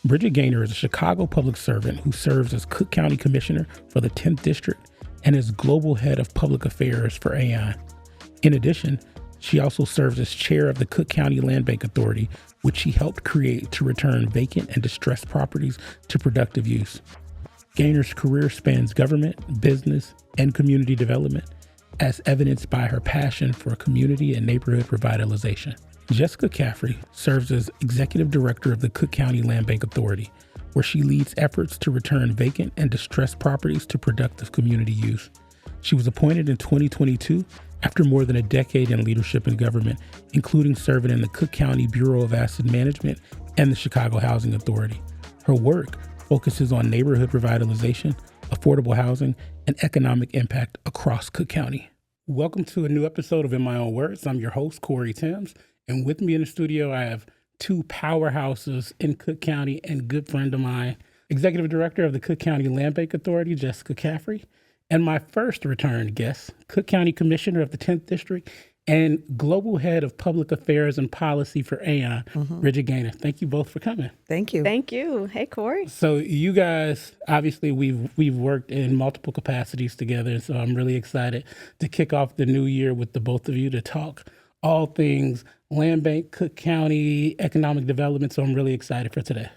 Bridget Gaynor is a Chicago public servant who serves as Cook County Commissioner for the 10th District and is Global Head of Public Affairs for Aon. In addition, she also serves as chair of the Cook County Land Bank Authority, which she helped create to return vacant and distressed properties to productive use. Gaynor's career spans government, business, and community development, as evidenced by her passion for community and neighborhood revitalization. Jessica Caffrey serves as Executive Director of the Cook County Land Bank Authority, where she leads efforts to return vacant and distressed properties to productive community use. She was appointed in 2022 after more than a decade in leadership in government, including serving in the Cook County Bureau of Asset Management and the Chicago Housing Authority. Her work focuses on neighborhood revitalization, affordable housing, and economic impact across Cook County. Welcome to a new episode of In My Own Words. I'm your host, Corey Timms, and with me in the studio, I have two powerhouses in Cook County and good friend of mine, Executive Director of the Cook County Land Bank Authority, Jessica Caffrey, and my first returned guest, Cook County Commissioner of the 10th District and Global Head of Public Affairs and Policy for Aon, Bridget Gaynor. Thank you both for coming. Thank you. Thank you. Hey, Corey. So you guys, obviously, we've worked in multiple capacities together, so I'm really excited to kick off the new year with the both of you to talk all things Land Bank, Cook County, economic development, so I'm really excited for today.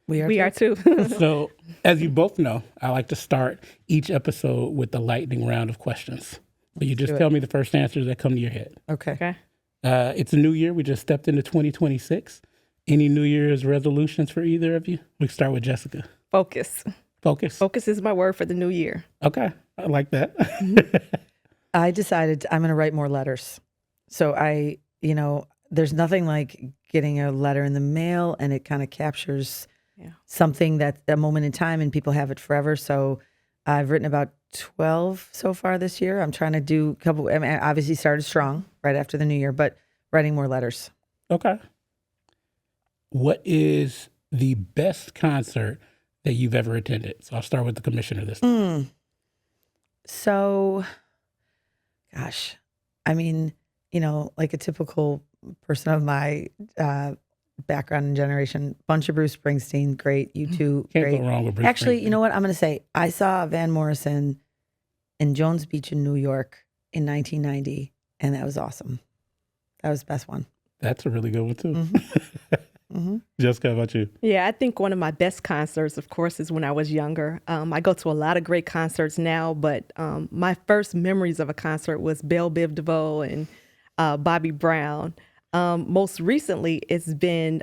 We are too. So, as you both know, I like to start each episode with the lightning round of questions. So you just tell me the first answers that come to your head. Okay. It's a new year. We just stepped into 2026. Any New Year's resolutions for either of you? We start with Jessica. Focus. Focus. Focus is my word for the new year. Okay. I like that. I decided I'm going to write more letters. So there's nothing like getting a letter in the mail and it kind of captures something that's a moment in time and people have it forever. So I've written about 12 so far this year. I'm trying to do a couple. I mean, I obviously started strong right after the new year, but writing more letters. Okay. What is the best concert that you've ever attended? So I'll start with the commissioner this time. So, gosh, I mean, like a typical person of my background and generation, bunch of Bruce Springsteen, great. U2, Can't great. go wrong with Bruce Actually, Springsteen. you know what? I'm going to say I saw Van Morrison in Jones Beach in New York in 1990, and that was awesome. That was the best one. That's a really good one, too. Jessica, how about you? Yeah, I think one of my best concerts, of course, is when I was younger. I go to a lot of great concerts now, but my first memories of a concert was Belle Biv DeVoe and Bobby Brown. Most recently, it's been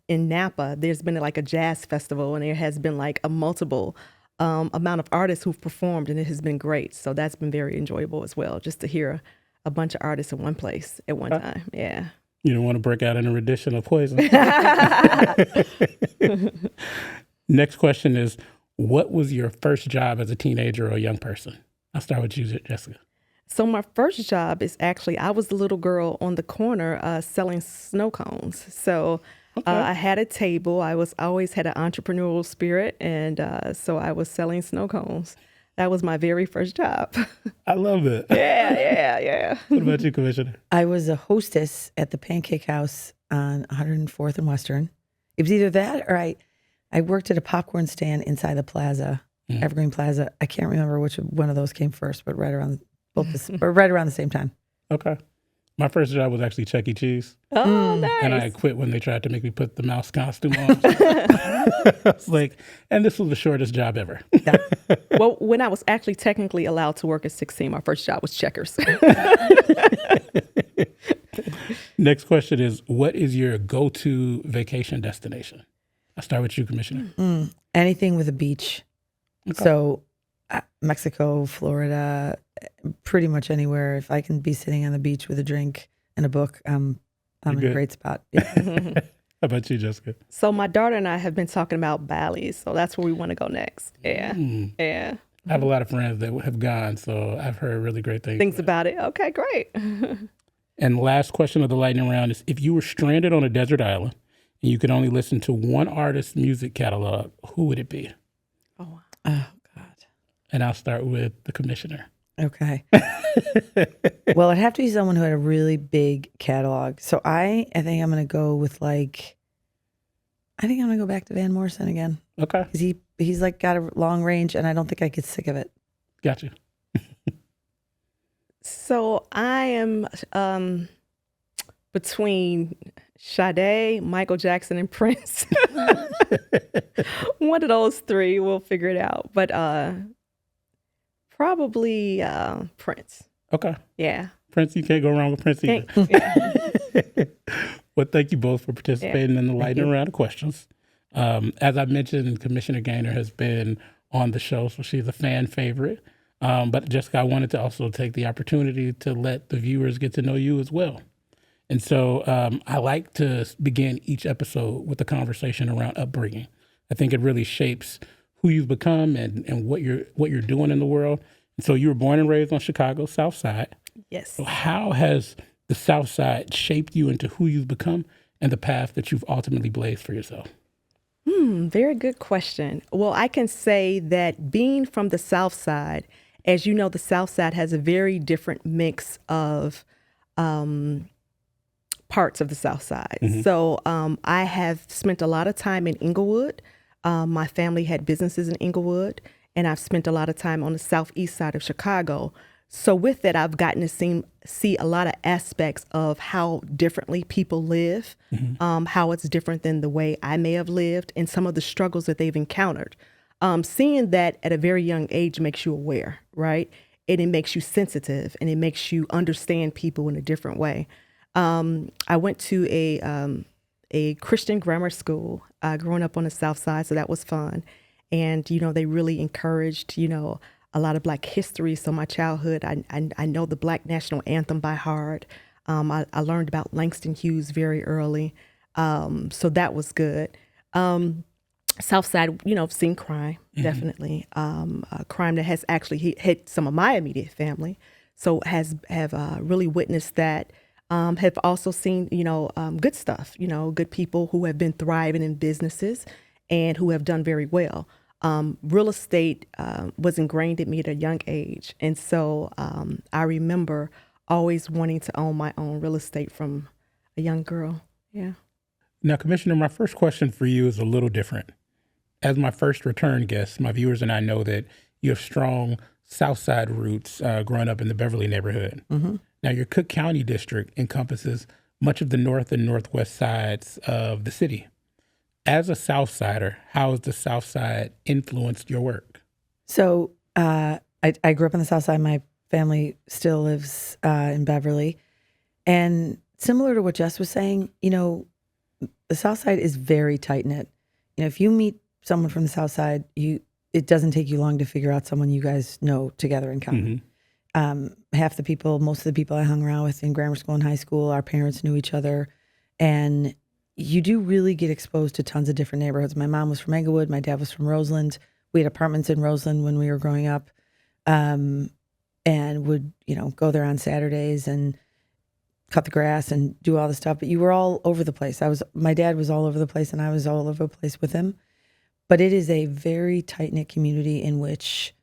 in Napa. There's been like a jazz festival, and there has been like a multiple amount of artists who've performed, and it has been great. So that's been very enjoyable as well, just to hear a bunch of artists in one place at one time. Yeah. You don't want to break out in a rendition of Poison. Next question is, what was your first job as a teenager or a young person? I'll start with you, Jessica. So my first job is actually, I was the little girl on the corner selling snow cones. So I had a table. I always had an entrepreneurial spirit. And so I was selling snow cones. That was my very first job. I love it. Yeah. What about you, Commissioner? I was a hostess at the Pancake House on 104th and Western. It was either that or I worked at a popcorn stand inside the plaza, Evergreen Plaza. I can't remember which one of those came first, but right around the same time. Okay. My first job was actually Chuck E. Cheese. Oh, nice. And I quit when they tried to make me put the mouse costume on. I was like, and this was the shortest job ever. Well, when I was actually technically allowed to work at 16, my first job was Checkers. Next question is, what is your go-to vacation destination? I'll start with you, Commissioner. Anything with a beach. Okay. So Mexico, Florida, pretty much anywhere. If I can be sitting on the beach with a drink and a book, I'm in a great spot. Yeah. How about you, Jessica? So my daughter and I have been talking about Bali, so that's where we want to go next. Yeah. Yeah. I have a lot of friends that have gone, so I've heard really great things about it. Okay, great. And last question of the lightning round is, if you were stranded on a desert island and you could only listen to one artist's music catalog, who would it be? Oh, God. And I'll start with the commissioner. Okay. Well, it'd have to be someone who had a really big catalog. So I think I'm going to go with like I think I'm gonna go back to Van Morrison again. Okay. Because he's like got a long range, and I don't think I get sick of it. Gotcha. So I am between Sade, Michael Jackson, and Prince. One of those three, we'll figure it out. But probably Prince. Okay. Yeah. Prince, you can't go wrong with Prince either. Yeah. Well, thank you both for participating in the lightning round of questions. As I mentioned, Commissioner Gaynor has been on the show, so she's a fan favorite. But Jessica, I wanted to also take the opportunity to let the viewers get to know you as well. And so I like to begin each episode with a conversation around upbringing. I think it really shapes who you've become and what you're doing in the world. And so you were born and raised on Chicago's South Side. Yes. So how has the South Side shaped you into who you've become and the path that you've ultimately blazed for yourself? Very good question. Well, I can say that being from the South Side, as you know, the South Side has a very different mix of parts of the South Side. Mm-hmm. So I have spent a lot of time in Inglewood. My family had businesses in Inglewood, and I've spent a lot of time on the southeast side of Chicago. So with that, I've gotten to see a lot of aspects of how differently people live, how it's different than the way I may have lived, and some of the struggles that they've encountered. Seeing that at a very young age makes you aware, right? And it makes you sensitive, and it makes you understand people in a different way. I went to a Christian grammar school growing up on the South Side, so that was fun. And, you know, they really encouraged, you know, a lot of Black history. So my childhood, I know the Black National Anthem by heart. I learned about Langston Hughes very early. So that was good. Southside, you know, I've seen crime, definitely. Crime that has actually hit some of my immediate family. So have really witnessed that. Have also seen, you know, good stuff, you know, good people who have been thriving in businesses and who have done very well. Real estate was ingrained in me at a young age. And so I remember always wanting to own my own real estate from a young girl. Yeah. Now, Commissioner, my first question for you is a little different. As my first return guest, my viewers and I know that you have strong South Side roots growing up in the Beverly neighborhood. Mm-hmm. Now, your Cook County district encompasses much of the north and northwest sides of the city. As a South Sider, how has the South Side influenced your work? So I grew up on the South Side. My family still lives in Beverly. And similar to what Jess was saying, you know, the South Side is very tight-knit. You know, if you meet someone from the South Side, it doesn't take you long to figure out someone you guys know together in common. Mm-hmm. Most of the people I hung around with in grammar school and high school, our parents knew each other. And you do really get exposed to tons of different neighborhoods. My mom was from Englewood. My dad was from Roseland. We had apartments in Roseland when we were growing up, and would, you know, go there on Saturdays and cut the grass and do all the stuff. But you were all over the place. My dad was all over the place, and I was all over the place with him. But it is a very tight-knit community in which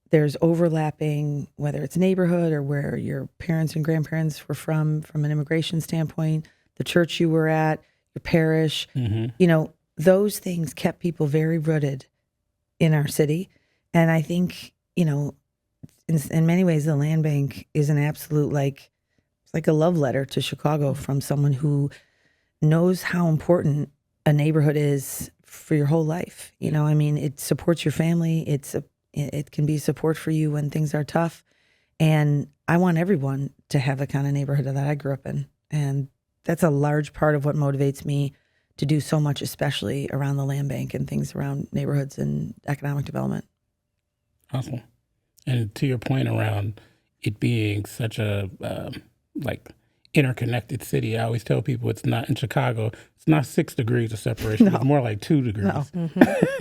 there's overlapping, whether it's neighborhood or where your parents and grandparents were from an immigration standpoint, the church you were at, your parish, you know, those things kept people very rooted in our city. And I think, you know, in many ways, the land bank is an absolute, it's like a love letter to Chicago from someone who knows how important a neighborhood is for your whole life. You know, I mean, it supports your family. It can be support for you when things are tough. And I want everyone to have the kind of neighborhood that I grew up in. And that's a large part of what motivates me to do so much, especially around the land bank and things around neighborhoods and economic development. Awesome. And to your point around it being such a interconnected city, I always tell people it's not in Chicago. It's not 6 degrees of separation. No. It's more like 2 degrees. No.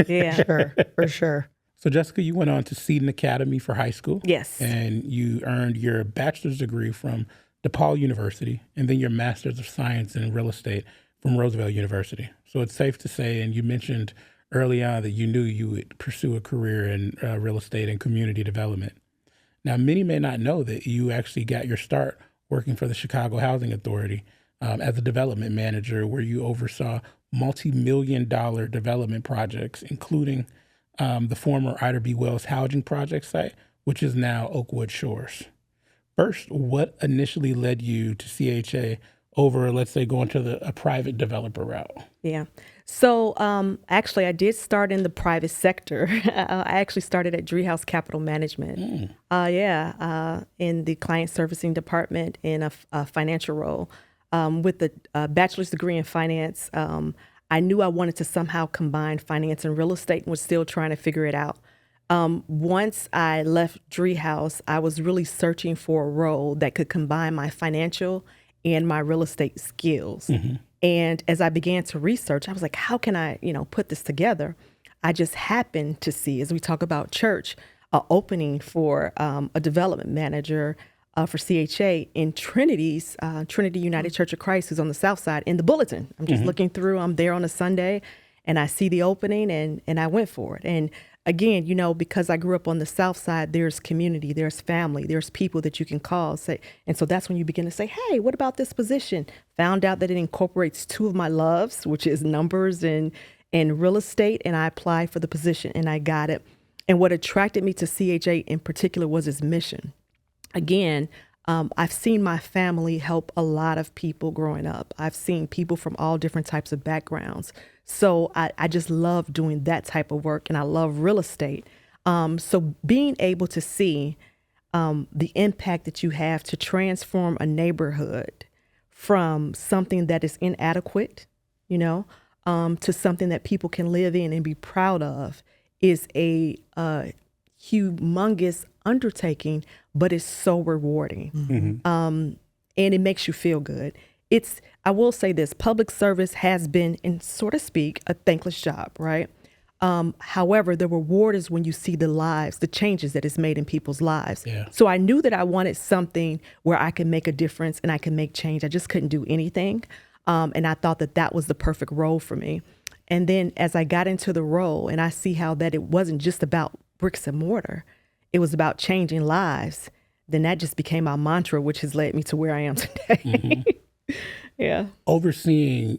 Yeah, sure, for sure. So Jessica, you went on to Seton Academy for high school. Yes. And you earned your bachelor's degree from DePaul University, and then your Master's of Science in Real Estate from Roosevelt University. So it's safe to say, and you mentioned early on that you knew you would pursue a career in real estate and community development. Now, many may not know that you actually got your start working for the Chicago Housing Authority as a development manager, where you oversaw multi-million-dollar development projects, including the former Ida B. Wells housing project site, which is now Oakwood Shores. First, what initially led you to CHA over, let's say, going to a private developer route? Yeah. So actually, I did start in the private sector. I actually started at Driehaus Capital Management. In the client servicing department in a financial role. With a bachelor's degree in finance, I knew I wanted to somehow combine finance and real estate and was still trying to figure it out. Once I left Driehaus, I was really searching for a role that could combine my financial and my real estate skills. And as I began to research, I was like, how can I, put this together? I just happened to see, as we talk about church, an opening for a development manager for CHA in Trinity United Church of Christ, who's on the South Side, in the bulletin. I'm just looking through, I'm there on a Sunday, and I see the opening, and I went for it. And again, because I grew up on the South Side, there's community, there's family, there's people that you can call. And so that's when you begin to say, hey, what about this position? Found out that it incorporates two of my loves, which is numbers and real estate, and I applied for the position, and I got it. And what attracted me to CHA in particular was its mission. Again, I've seen my family help a lot of people growing up. I've seen people from all different types of backgrounds. So I just love doing that type of work, and I love real estate. So being able to see the impact that you have to transform a neighborhood from something that is inadequate, to something that people can live in and be proud of is a humongous undertaking, but it's so rewarding. And it makes you feel good. I will say this, public service has been, in so to speak, a thankless job, right? However, the reward is when you see the changes that it's made in people's lives. Yeah. So I knew that I wanted something where I could make a difference and I could make change. I just couldn't do anything. And I thought that was the perfect role for me. And then as I got into the role and I see how that it wasn't just about bricks and mortar, it was about changing lives, then that just became my mantra, which has led me to where I am today. Yeah. Overseeing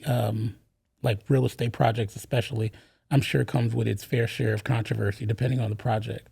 like real estate projects especially, I'm sure comes with its fair share of controversy depending on the project.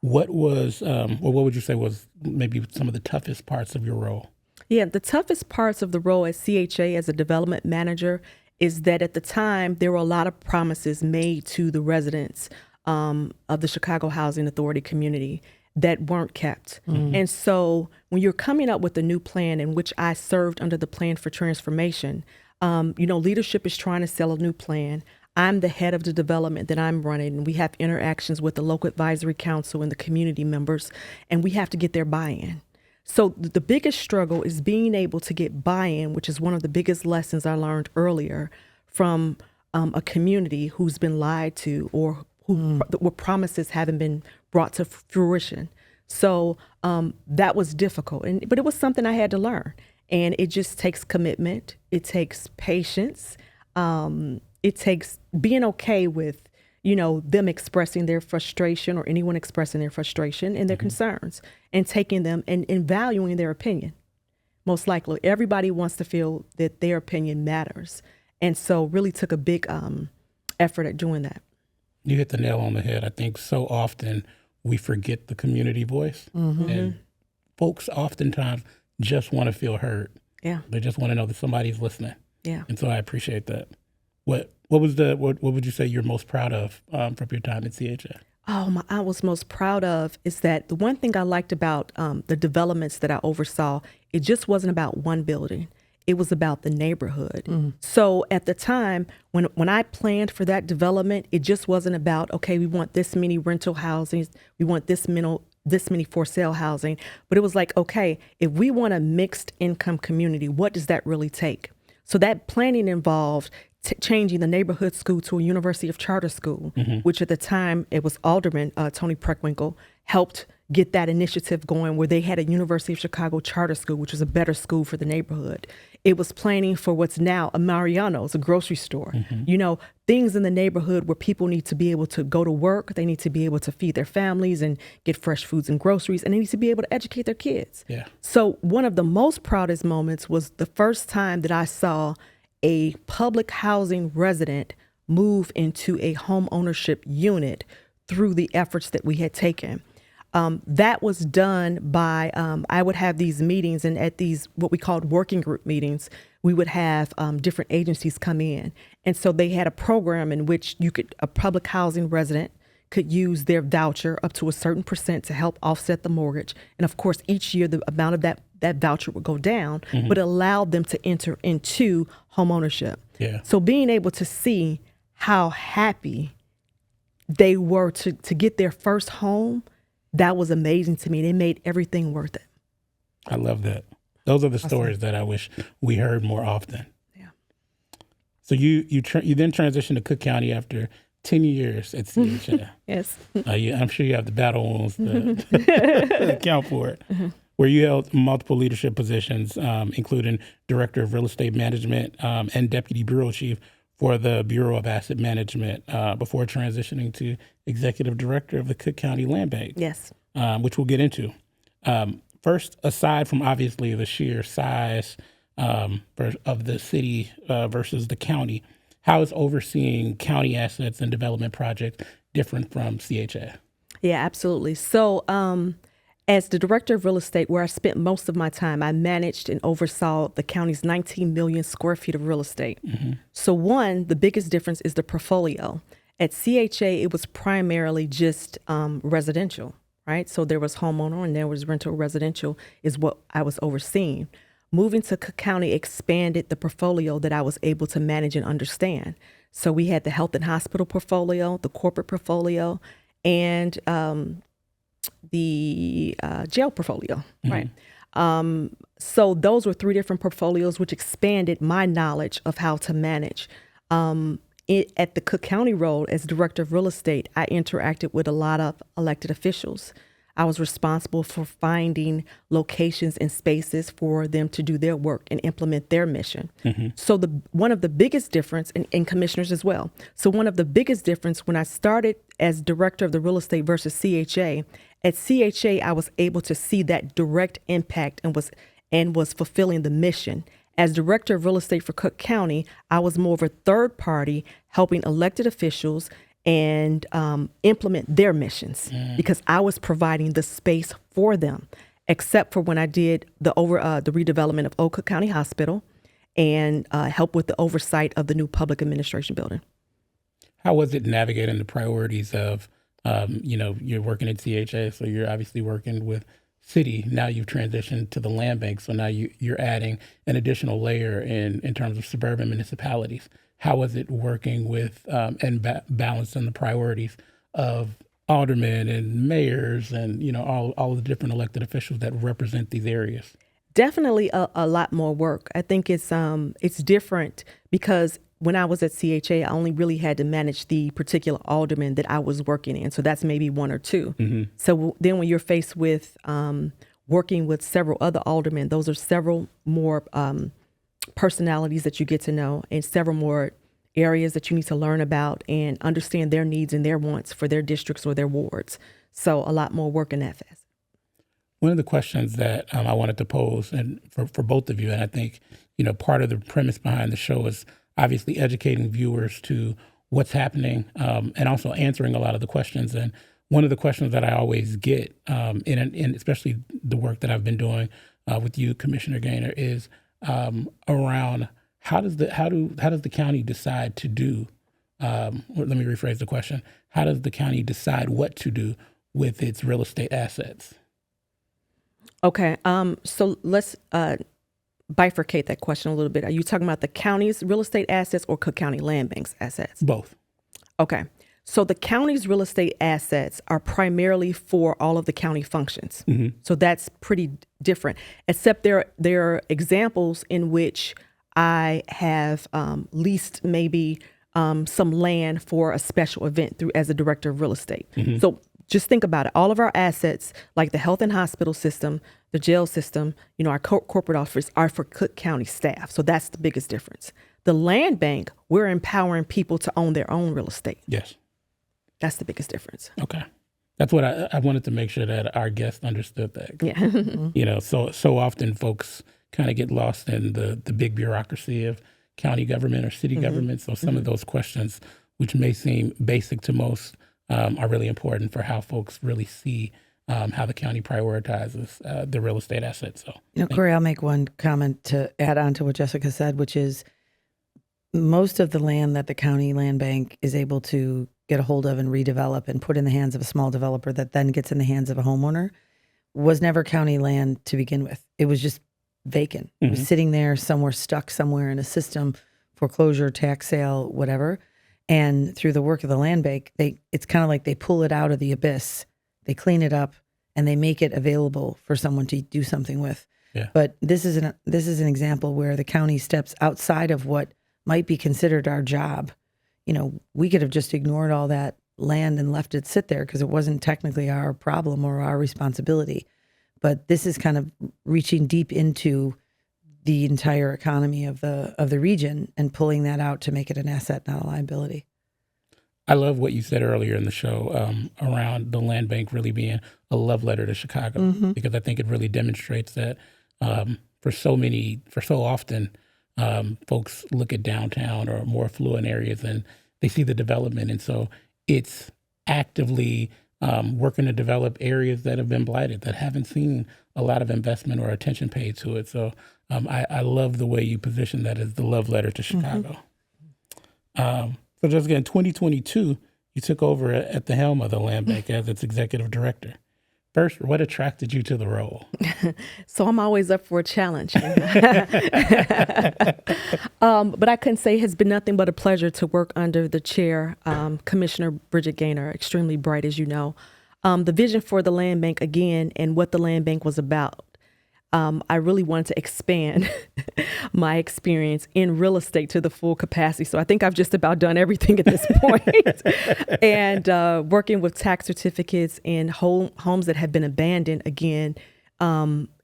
What was, or what would you say was maybe some of the toughest parts of your role? Yeah, the toughest parts of the role at CHA as a development manager is that at the time, there were a lot of promises made to the residents of the Chicago Housing Authority community that weren't kept. And so when you're coming up with a new plan, in which I served under the plan for transformation, leadership is trying to sell a new plan. I'm the head of the development that I'm running, and we have interactions with the local advisory council and the community members, and we have to get their buy-in. So the biggest struggle is being able to get buy-in, which is one of the biggest lessons I learned earlier from a community who's been lied to or where promises haven't been brought to fruition. So that was difficult, but it was something I had to learn. And it just takes commitment. It takes patience. It takes being okay with, them expressing their frustration or anyone expressing their frustration and their concerns and taking them and valuing their opinion. Most likely, everybody wants to feel that their opinion matters. And so really took a big effort at doing that. You hit the nail on the head. I think so often we forget the community voice. And folks oftentimes just want to feel heard. Yeah. They just want to know that somebody's listening. Yeah. And so I appreciate that. What would you say you're most proud of from your time at CHA? I was most proud of is that the one thing I liked about the developments that I oversaw, it just wasn't about one building. It was about the neighborhood. So at the time, when I planned for that development, it just wasn't about, okay, we want this many rental housings, we want this many for sale housing. But it was like, okay, if we want a mixed income community, what does that really take? So that planning involved changing the neighborhood school to a University of Charter school, which at the time it was Alderman Tony Preckwinkle helped get that initiative going, where they had a University of Chicago charter school, which was a better school for the neighborhood. It was planning for what's now a Mariano's, a grocery store. You know, things in the neighborhood where people need to be able to go to work. They need to be able to feed their families and get fresh foods and groceries, and they need to be able to educate their kids. Yeah. So one of the most proudest moments was the first time that I saw a public housing resident move into a home ownership unit through the efforts that we had taken. That was done by, I would have these meetings, and at these, what we called working group meetings, we would have different agencies come in. And so they had a program in which a public housing resident could use their voucher up to a certain percent to help offset the mortgage. And of course, each year, the amount of that voucher would go down, but allowed them to enter into home ownership. Yeah. So being able to see how happy they were to get their first home, that was amazing to me. They made everything worth it. I love that. Those are the stories that I wish we heard more often. Yeah. So you then transitioned to Cook County after 10 years at CHA. Yes. I'm sure you have the battle wounds to account for it. Where you held multiple leadership positions, including Director of Real Estate Management and Deputy Bureau Chief for the Bureau of Asset Management before transitioning to Executive Director of the Cook County Land Bank. Yes. Which we'll get into. First, aside from obviously the sheer size of the city versus the county, how is overseeing county assets and development projects different from CHA? Yeah, absolutely. So as the Director of Real Estate, where I spent most of my time, I managed and oversaw the county's 19 million square feet of real estate. So one, the biggest difference is the portfolio. At CHA, it was primarily just residential, right? So there was homeowner and there was rental residential is what I was overseeing. Moving to Cook County expanded the portfolio that I was able to manage and understand. So we had the health and hospital portfolio, the corporate portfolio, and the jail portfolio, right? So those were 3 different portfolios, which expanded my knowledge of how to manage. At the Cook County role as Director of Real Estate, I interacted with a lot of elected officials. I was responsible for finding locations and spaces for them to do their work and implement their mission. So one of the biggest difference, and commissioners as well. So one of the biggest difference when I started as Director of the Real Estate versus CHA, at CHA, I was able to see that direct impact and was fulfilling the mission. As Director of Real Estate for Cook County, I was more of a third party helping elected officials and implement their missions because I was providing the space for them, except for when I did the redevelopment of Old Cook County Hospital and help with the oversight of the new public administration building. How was it navigating the priorities of, you're working at CHA, so you're obviously working with city. Now you've transitioned to the land bank, so now you're adding an additional layer in terms of suburban municipalities. How was it working with and balancing the priorities of aldermen and mayors and all the different elected officials that represent these areas? Definitely a lot more work. I think it's different because when I was at CHA, I only really had to manage the particular alderman that I was working in. So that's maybe 1 or 2. So then when you're faced with working with several other aldermen, those are several more personalities that you get to know and several more areas that you need to learn about and understand their needs and their wants for their districts or their wards. So a lot more work in that facet. One of the questions that I wanted to pose and for both of you, and I think, part of the premise behind the show is obviously educating viewers to what's happening and also answering a lot of the questions. And one of the questions that I always get, in especially the work that I've been doing with you, Commissioner Gaynor, is around how does the county decide to do? Let me rephrase the question. How does the county decide what to do with its real estate assets? Okay, so let's bifurcate that question a little bit. Are you talking about the county's real estate assets or Cook County Land Bank's assets? Both. Okay. So the county's real estate assets are primarily for all of the county functions. So that's pretty different, except there are examples in which I have leased maybe some land for a special event as a director of real estate. So just think about it. All of our assets, like the health and hospital system, the jail system, our corporate office are for Cook County staff. So that's the biggest difference. The land bank, we're empowering people to own their own real estate. Yes. That's the biggest difference. Okay. That's what I wanted to make sure that our guests understood that. Yeah. So often folks kind of get lost in the big bureaucracy of county government or city government. So some of those questions, which may seem basic to most, are really important for how folks really see how the county prioritizes the real estate assets. So, Corey, I'll make one comment to add on to what Jessica said, which is most of the land that the county land bank is able to get a hold of and redevelop and put in the hands of a small developer that then gets in the hands of a homeowner was never county land to begin with. It was just vacant. It was sitting there somewhere, stuck somewhere in a system, foreclosure, tax sale, whatever. And through the work of the land bank, it's kind of like they pull it out of the abyss, they clean it up, and they make it available for someone to do something with. Yeah. But this is an example where the county steps outside of what might be considered our job. We could have just ignored all that land and left it sit there because it wasn't technically our problem or our responsibility. But this is kind of reaching deep into the entire economy of the region and pulling that out to make it an asset, not a liability. I love what you said earlier in the show around the land bank really being a love letter to Chicago, because I think it really demonstrates that for so often, folks look at downtown or more affluent areas and they see the development. And so it's actively working to develop areas that have been blighted, that haven't seen a lot of investment or attention paid to it. So I love the way you position that as the love letter to Chicago. So Jessica, in 2022, you took over at the helm of the land bank as its executive director. First, what attracted you to the role? So I'm always up for a challenge. But I couldn't say it has been nothing but a pleasure to work under the chair, Commissioner Bridget Gaynor, extremely bright, as you know. The vision for the land bank, again, and what the land bank was about. I really wanted to expand my experience in real estate to the full capacity. So I think I've just about done everything at this point. And working with tax certificates and homes that have been abandoned, again,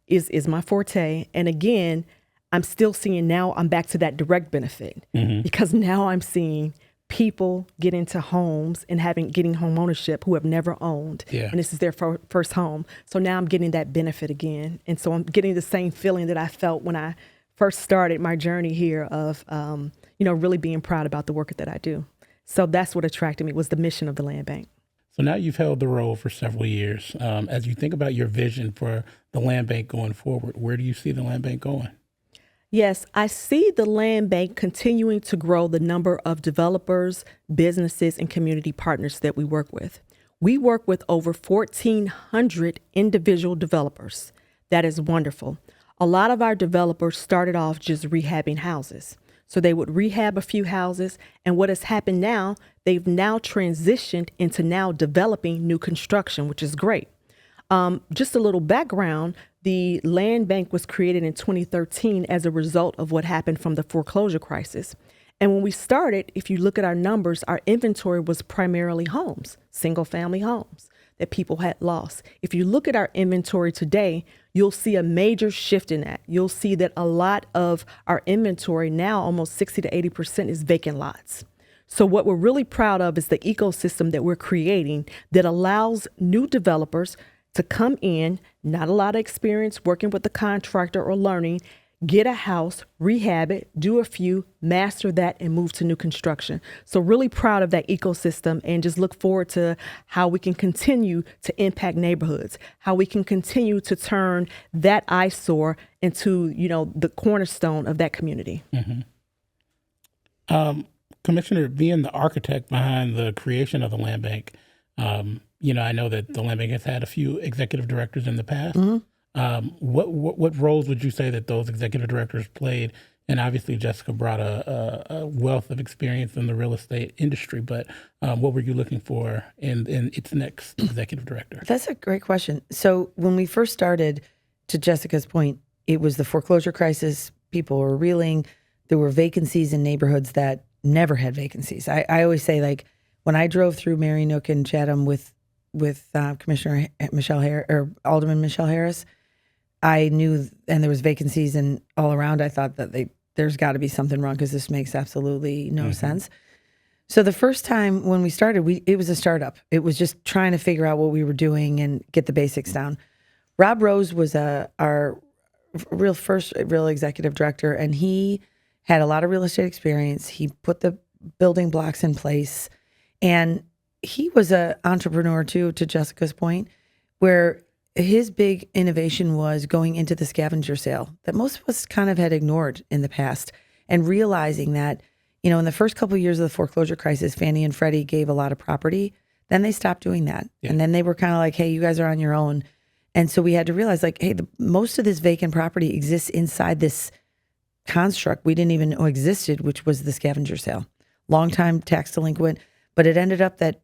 is my forte. And again, I'm still seeing now I'm back to that direct benefit because now I'm seeing people get into homes and getting home ownership who have never owned. Yeah. And this is their first home. So now I'm getting that benefit again. And so I'm getting the same feeling that I felt when I first started my journey here of, really being proud about the work that I do. So that's what attracted me, was the mission of the land bank. So now you've held the role for several years. As you think about your vision for the land bank going forward, where do you see the land bank going? Yes, I see the land bank continuing to grow the number of developers, businesses, and community partners that we work with. We work with over 1,400 individual developers. That is wonderful. A lot of our developers started off just rehabbing houses. So they would rehab a few houses, and what has happened now, they've now transitioned into now developing new construction, which is great. Just a little background, the land bank was created in 2013 as a result of what happened from the foreclosure crisis. And when we started, if you look at our numbers, our inventory was primarily homes, single family homes that people had lost. If you look at our inventory today, you'll see a major shift in that. You'll see that a lot of our inventory now, almost 60 to 80%, is vacant lots. So what we're really proud of is the ecosystem that we're creating that allows new developers to come in, not a lot of experience working with the contractor or learning, get a house, rehab it, do a few, master that, and move to new construction. So really proud of that ecosystem and just look forward to how we can continue to impact neighborhoods, how we can continue to turn that eyesore into, the cornerstone of that community. Commissioner, being the architect behind the creation of the land bank, I know that the land bank has had a few executive directors in the past. What roles would you say that those executive directors played? And obviously, Jessica brought a wealth of experience in the real estate industry, but what were you looking for in its next executive director? That's a great question. So when we first started, to Jessica's point, it was the foreclosure crisis. People were reeling. There were vacancies in neighborhoods that never had vacancies. I always say, like, when I drove through Mary Nook and Chatham with Commissioner Michelle Harris or Alderman Michelle Harris, I knew, and there was vacancies and all around. I thought that there's got to be something wrong because this makes absolutely no sense. So the first time when we started, it was a startup. It was just trying to figure out what we were doing and get the basics down. Rob Rose was our first real executive director, and he had a lot of real estate experience. He put the building blocks in place, and he was an entrepreneur too, to Jessica's point, where his big innovation was going into the scavenger sale that most of us kind of had ignored in the past, and realizing that, in the first couple of years of the foreclosure crisis, Fannie and Freddie gave a lot of property. Then they stopped doing that. Yeah. And then they were kind of like, hey, you guys are on your own. And so we had to realize, like, hey, most of this vacant property exists inside this construct we didn't even know existed, which was the scavenger sale. Long-time tax delinquent, but it ended up that,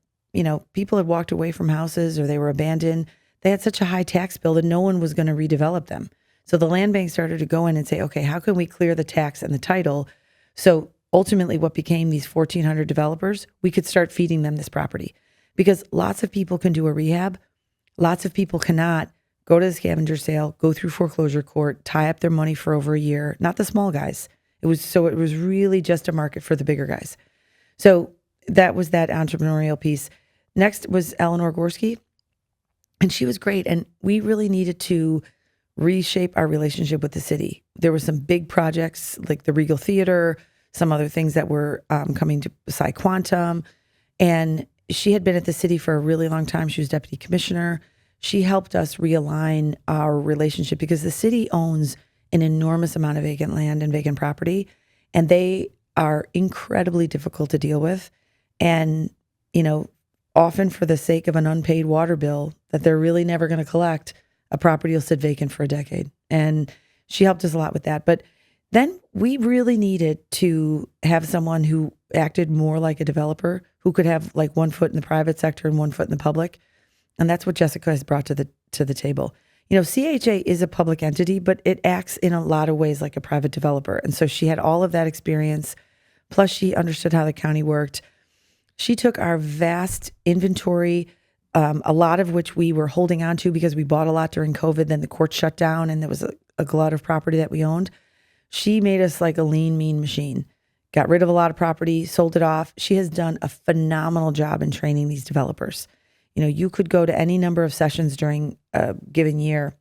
people had walked away from houses or they were abandoned. They had such a high tax bill that no one was going to redevelop them. So the land bank started to go in and say, okay, how can we clear the tax and the title? So ultimately what became these 1,400 developers, we could start feeding them this property. Because lots of people can do a rehab. Lots of people cannot go to the scavenger sale, go through foreclosure court, tie up their money for over a year. Not the small guys. It was really just a market for the bigger guys. So that was that entrepreneurial piece. Next was Eleanor Gorski, and she was great. And we really needed to reshape our relationship with the city. There were some big projects like the Regal Theater, some other things that were coming to Psi Quantum. And she had been at the city for a really long time. She was deputy commissioner. She helped us realign our relationship because the city owns an enormous amount of vacant land and vacant property, and they are incredibly difficult to deal with. And, often for the sake of an unpaid water bill that they're really never going to collect, a property will sit vacant for a decade. And she helped us a lot with that. But then we really needed to have someone who acted more like a developer, who could have like one foot in the private sector and one foot in the public. And that's what Jessica has brought to the table. CHA is a public entity, but it acts in a lot of ways like a private developer. And so she had all of that experience. Plus she understood how the county worked. She took our vast inventory, a lot of which we were holding on to because we bought a lot during COVID. Then the court shut down and there was a glut of property that we owned. She made us like a lean, mean machine, got rid of a lot of property, sold it off. She has done a phenomenal job in training these developers. You could go to any number of sessions during a given year,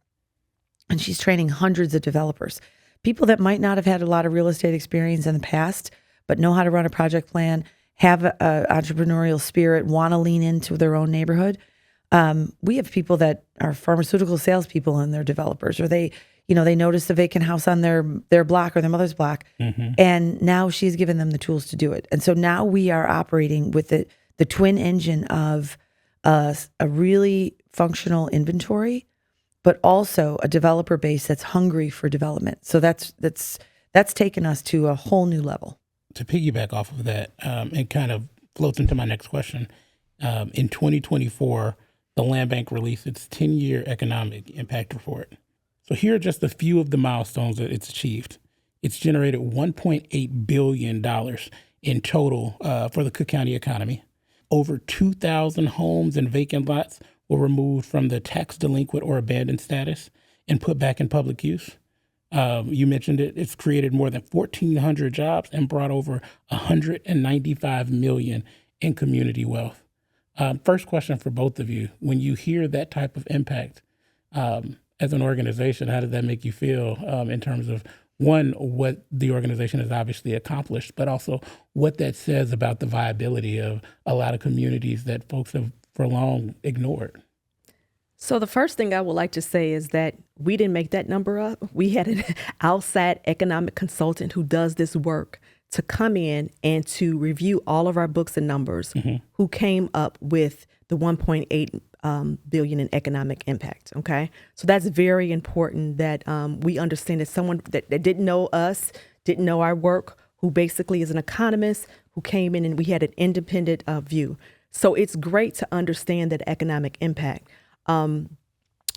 and she's training hundreds of developers, people that might not have had a lot of real estate experience in the past, but know how to run a project plan, have an entrepreneurial spirit, want to lean into their own neighborhood. We have people that are pharmaceutical salespeople and they're developers, or they notice the vacant house on their block or their mother's block, and now she's given them the tools to do it. And so now we are operating with the twin engine of a really functional inventory, but also a developer base that's hungry for development. So that's taken us to a whole new level. To piggyback off of that, and kind of floats into my next question, in 2024, the Land Bank released its 10-year economic impact report. So here are just a few of the milestones that it's achieved. It's generated $1.8 billion in total for the Cook County economy. Over 2,000 homes and vacant lots were removed from the tax delinquent or abandoned status and put back in public use. You mentioned it. It's created more than 1,400 jobs and brought over $195 million in community wealth. First question for both of you. When you hear that type of impact as an organization, how does that make you feel in terms of, one, what the organization has obviously accomplished, but also what that says about the viability of a lot of communities that folks have for long ignored? So the first thing I would like to say is that we didn't make that number up. We had an outside economic consultant who does this work to come in and to review all of our books and numbers, who came up with the 1.8 billion in economic impact. Okay, so that's very important that we understand that someone that didn't know us, didn't know our work, who basically is an economist, who came in and we had an independent view. So it's great to understand that economic impact.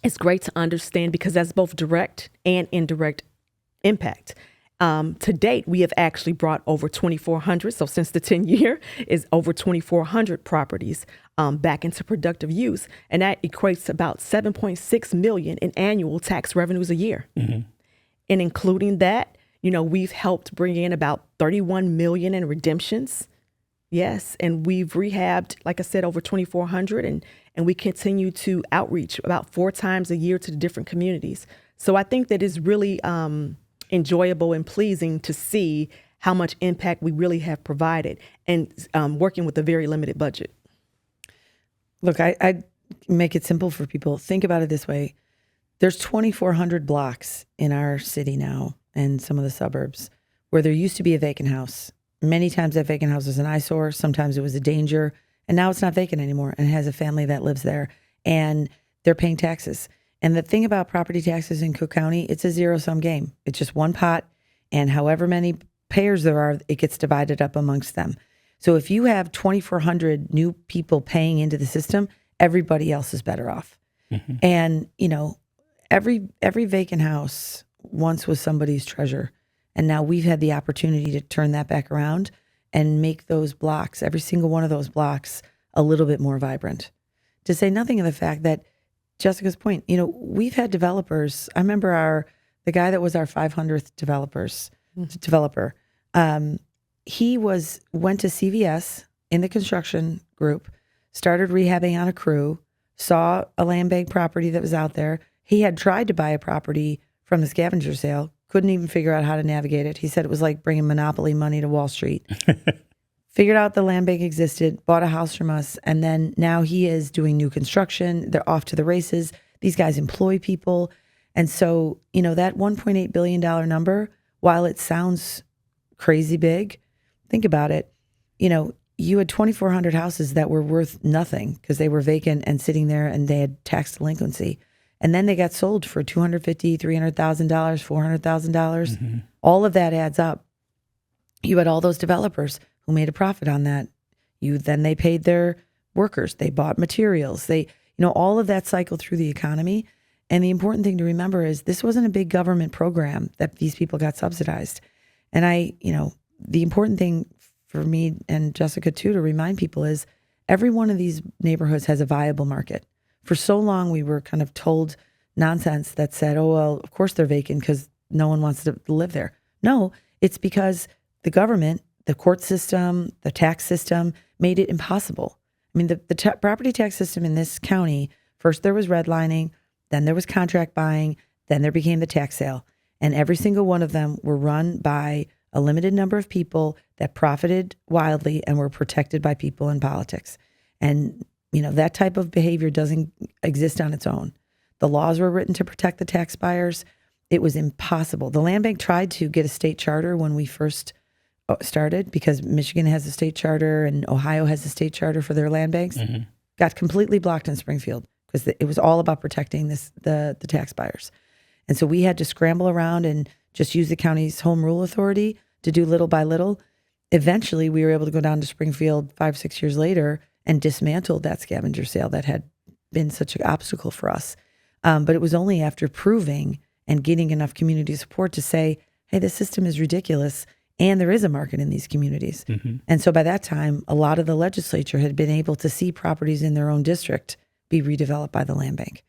It's great to understand because that's both direct and indirect impact. To date, we have actually brought over 2,400. So since the 10-year is over 2,400 properties back into productive use. And that equates to about 7.6 million in annual tax revenues a year. And including that, we've helped bring in about 31 million in redemptions. Yes. And we've rehabbed, like I said, over 2,400 and we continue to outreach about 4 times a year to the different communities. So I think that it's really enjoyable and pleasing to see how much impact we really have provided and working with a very limited budget. Look, I make it simple for people. Think about it this way. There's 2,400 blocks in our city now and some of the suburbs where there used to be a vacant house. Many times that vacant house was an eyesore. Sometimes it was a danger. And now it's not vacant anymore and it has a family that lives there and they're paying taxes. And the thing about property taxes in Cook County, it's a zero-sum game. It's just one pot, and however many payers there are, it gets divided up amongst them. So if you have 2,400 new people paying into the system, everybody else is better off. And, every vacant house once was somebody's treasure. And now we've had the opportunity to turn that back around and make those blocks, every single one of those blocks, a little bit more vibrant. To say nothing of the fact that Jessica's point, we've had developers. I remember the guy that was our 500th developer. He went to CVS in the construction group, started rehabbing on a crew, saw a land bank property that was out there. He had tried to buy a property from the scavenger sale, couldn't even figure out how to navigate it. He said it was like bringing Monopoly money to Wall Street. Figured out the land bank existed, bought a house from us, and then now he is doing new construction. They're off to the races. These guys employ people. And so, that $1.8 billion number, while it sounds crazy big, think about it. You had 2,400 houses that were worth nothing because they were vacant and sitting there and they had tax delinquency. And then they got sold for $250,000, $300,000, $400,000. All of that adds up. You had all those developers who made a profit on that. Then they paid their workers. They bought materials. All of that cycled through the economy. And the important thing to remember is this wasn't a big government program that these people got subsidized. And the important thing for me and Jessica too to remind people is every one of these neighborhoods has a viable market. For so long, we were kind of told nonsense that said, oh, well, of course they're vacant because no one wants to live there. No, it's because the government, the court system, the tax system made it impossible. I mean, the property tax system in this county, first there was redlining, then there was contract buying, then there became the tax sale. And every single one of them were run by a limited number of people that profited wildly and were protected by people in politics. And, that type of behavior doesn't exist on its own. The laws were written to protect the tax buyers. It was impossible. The land bank tried to get a state charter when we first started because Michigan has a state charter and Ohio has a state charter for their land banks. Got completely blocked in Springfield because it was all about protecting the tax buyers. And so we had to scramble around and just use the county's home rule authority to do little by little. Eventually, we were able to go down to Springfield 5-6 years later and dismantle that scavenger sale that had been such an obstacle for us. But it was only after proving and getting enough community support to say, hey, this system is ridiculous and there is a market in these communities. And so by that time, a lot of the legislature had been able to see properties in their own district be redeveloped by the land bank.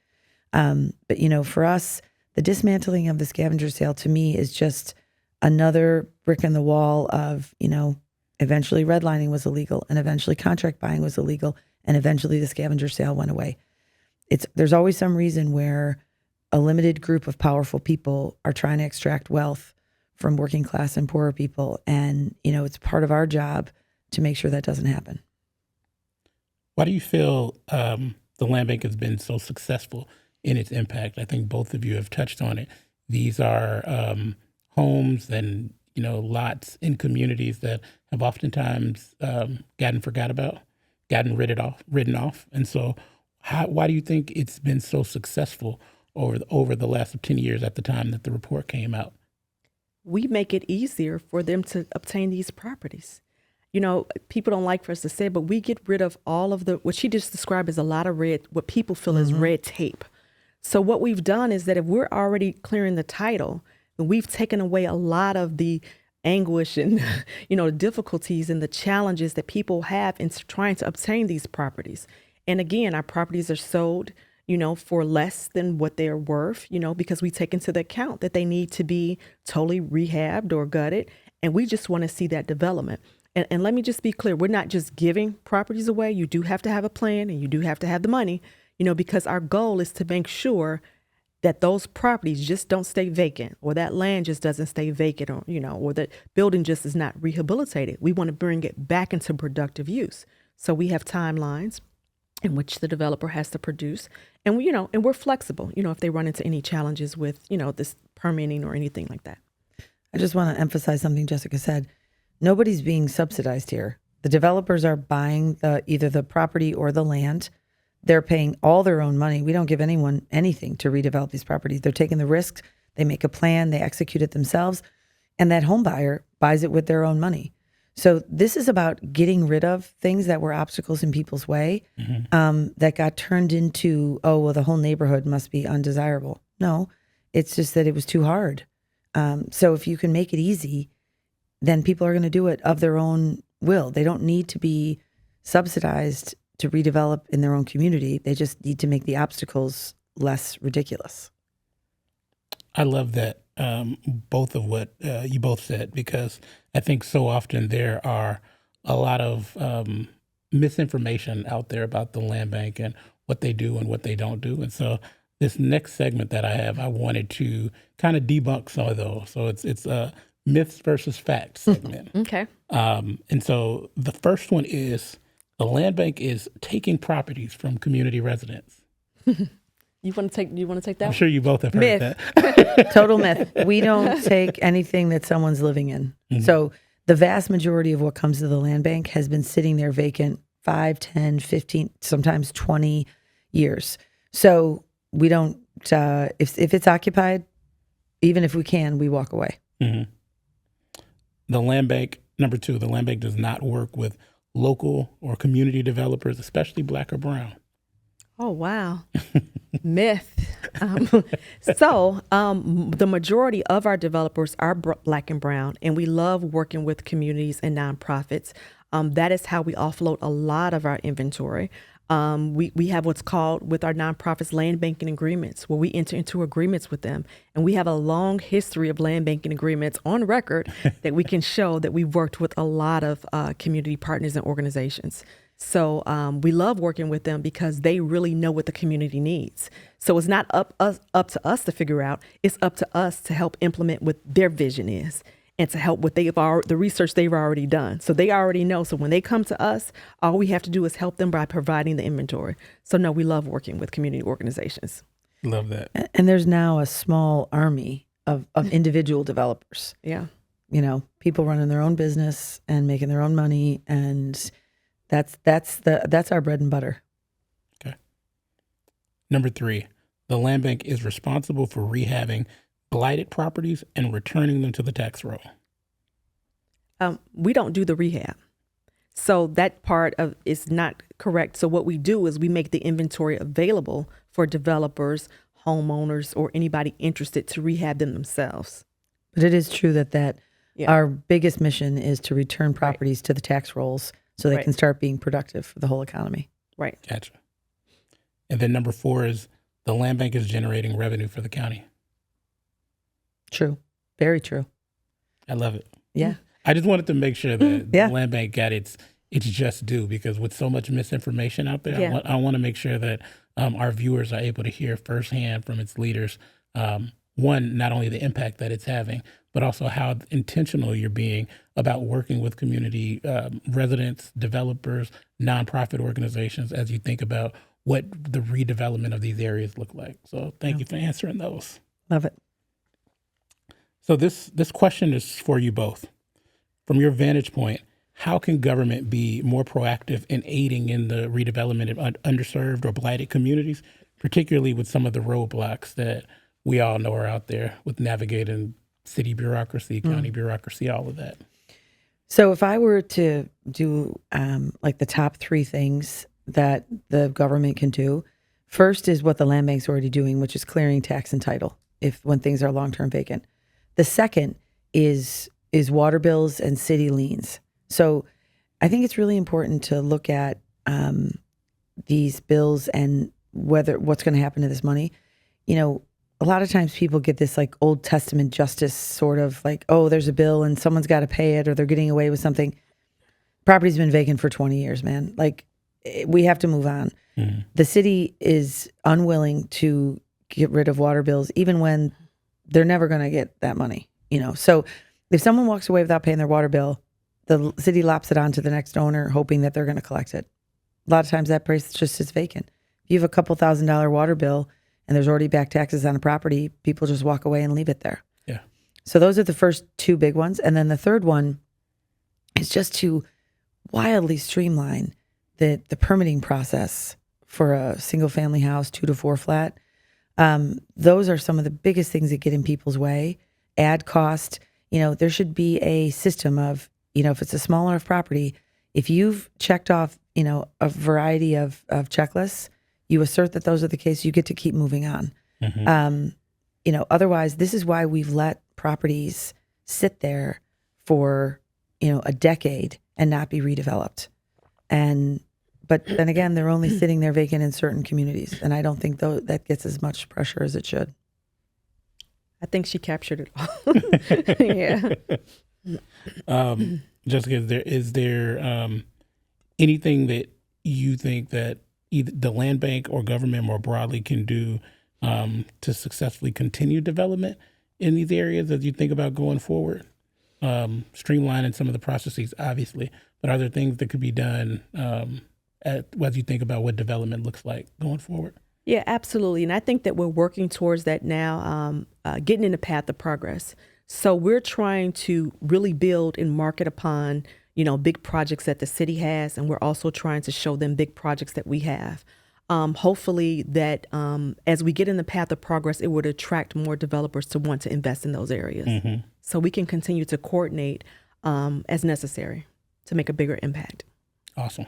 But, for us, the dismantling of the scavenger sale to me is just another brick in the wall of, eventually redlining was illegal and eventually contract buying was illegal and eventually the scavenger sale went away. There's always some reason where a limited group of powerful people are trying to extract wealth from working class and poorer people. And, it's part of our job to make sure that doesn't happen. Why do you feel the land bank has been so successful in its impact? I think both of you have touched on it. These are homes and lots in communities that have oftentimes gotten forgot about, gotten written off. And so why do you think it's been so successful over the last 10 years at the time that the report came out? We make it easier for them to obtain these properties. People don't like for us to say, but we get rid of all of what she just described as a lot of what people feel is red tape. So what we've done is that if we're already clearing the title, we've taken away a lot of the anguish and, the difficulties and the challenges that people have in trying to obtain these properties. And again, our properties are sold, for less than what they're worth, because we take into the account that they need to be totally rehabbed or gutted. And we just want to see that development. And let me just be clear, we're not just giving properties away. You do have to have a plan and you do have to have the money, because our goal is to make sure that those properties just don't stay vacant, or that land just doesn't stay vacant, or the building just is not rehabilitated. We want to bring it back into productive use. So we have timelines in which the developer has to produce. And we're flexible, if they run into any challenges with, this permitting or anything like that. I just want to emphasize something Jessica said. Nobody's being subsidized here. The developers are buying either the property or the land. They're paying all their own money. We don't give anyone anything to redevelop these properties. They're taking the risks. They make a plan. They execute it themselves. And that home buyer buys it with their own money. So this is about getting rid of things that were obstacles in people's way, that got turned into, the whole neighborhood must be undesirable. No, it's just that it was too hard. So if you can make it easy, then people are going to do it of their own will. They don't need to be subsidized to redevelop in their own community. They just need to make the obstacles less ridiculous. I love that, both of what you both said, because I think so often there are a lot of misinformation out there about the land bank and what they do and what they don't do. And so this next segment that I have, I wanted to kind of debunk some of those. So it's a myths versus facts segment. Okay. And so the first one is the land bank is taking properties from community residents. You want to take that? I'm sure you both have heard Myth. that. Total myth. We don't take anything that someone's living in. Mm-hmm. So the vast majority of what comes to the land bank has been sitting there vacant 5, 10, 15, sometimes 20 years. So we don't, if it's occupied, even if we can, we walk away. Mm-hmm. The land bank, number 2, the land bank does not work with local or community developers, especially Black or brown. Oh, wow. Myth. The majority of our developers are Black and brown, and we love working with communities and nonprofits. That is how we offload a lot of our inventory. We have what's called with our nonprofits land banking agreements, where we enter into agreements with them. And we have a long history of land banking agreements on record that we can show that we've worked with a lot of community partners and organizations. So we love working with them because they really know what the community needs. So it's not up to us to figure out. It's up to us to help implement what their vision is and to help what the research they've already done. So they already know. So when they come to us, all we have to do is help them by providing the inventory. So no, we love working with community organizations. Love that. And there's now a small army of individual developers. Yeah. People running their own business and making their own money, and that's our bread and butter. Okay. Number 3, the land bank is responsible for rehabbing blighted properties and returning them to the tax roll. We don't do the rehab. So that part of is not correct. So what we do is we make the inventory available for developers, homeowners, or anybody interested to rehab them themselves. But it is true that our biggest mission is to return properties to the tax rolls so they can start being productive for the whole economy. Right. Gotcha. And then number 4 is the land bank is generating revenue for the county. True. Very true. I love it. Yeah. I just wanted to make sure that the land bank got its just due, because with so much misinformation out there, I want to make sure that our viewers are able to hear firsthand from its leaders, one, not only the impact that it's having, but also how intentional you're being about working with community residents, developers, nonprofit organizations as you think about what the redevelopment of these areas look like. So thank you for answering those. Love it. So this question is for you both. From your vantage point, how can government be more proactive in aiding in the redevelopment of underserved or blighted communities, particularly with some of the roadblocks that we all know are out there with navigating city bureaucracy, county bureaucracy, all of that? So if I were to do like the top 3 things that the government can do, first is what the land bank's already doing, which is clearing tax and title when things are long-term vacant. The second is water bills and city liens. So I think it's really important to look at these bills and what's going to happen to this money. You know, a lot of times people get this like Old Testament justice sort of like, oh, there's a bill and someone's got to pay it or they're getting away with something. Property's been vacant for 20 years, man. Like, we have to move on. Mm-hmm. The city is unwilling to get rid of water bills, even when they're never going to get that money, you know? So if someone walks away without paying their water bill, the city lops it on to the next owner, hoping that they're going to collect it. A lot of times that place just sits vacant. If you have a couple $1,000 water bill and there's already back taxes on a property, people just walk away and leave it there. Yeah. So those are the first two big ones. And then the third one is just to wildly streamline the permitting process for a single family house, 2 to 4 flat. Those are some of the biggest things that get in people's way. Add cost. You know, there should be a system of, you know, if it's a small enough property, if you've checked off, you know, a variety of checklists, you assert that those are the case, you get to keep moving on. Mm-hmm. You know, otherwise, this is why we've let properties sit there for, you know, a decade and not be redeveloped. But then again, they're only sitting there vacant in certain communities. And I don't think that gets as much pressure as it should. I think she captured it all. Yeah. Jessica, is there anything that you think that either the land bank or government more broadly can do to successfully continue development in these areas as you think about going forward? Streamlining some of the processes, obviously, but are there things that could be done as you think about what development looks like going forward? Yeah, absolutely. And I think that we're working towards that now, getting in the path of progress. So we're trying to really build and market upon, you know, big projects that the city has, and we're also trying to show them big projects that we have. Hopefully that as we get in the path of progress, it would attract more developers to want to invest in those areas. Mm-hmm. So we can continue to coordinate as necessary to make a bigger impact. Awesome.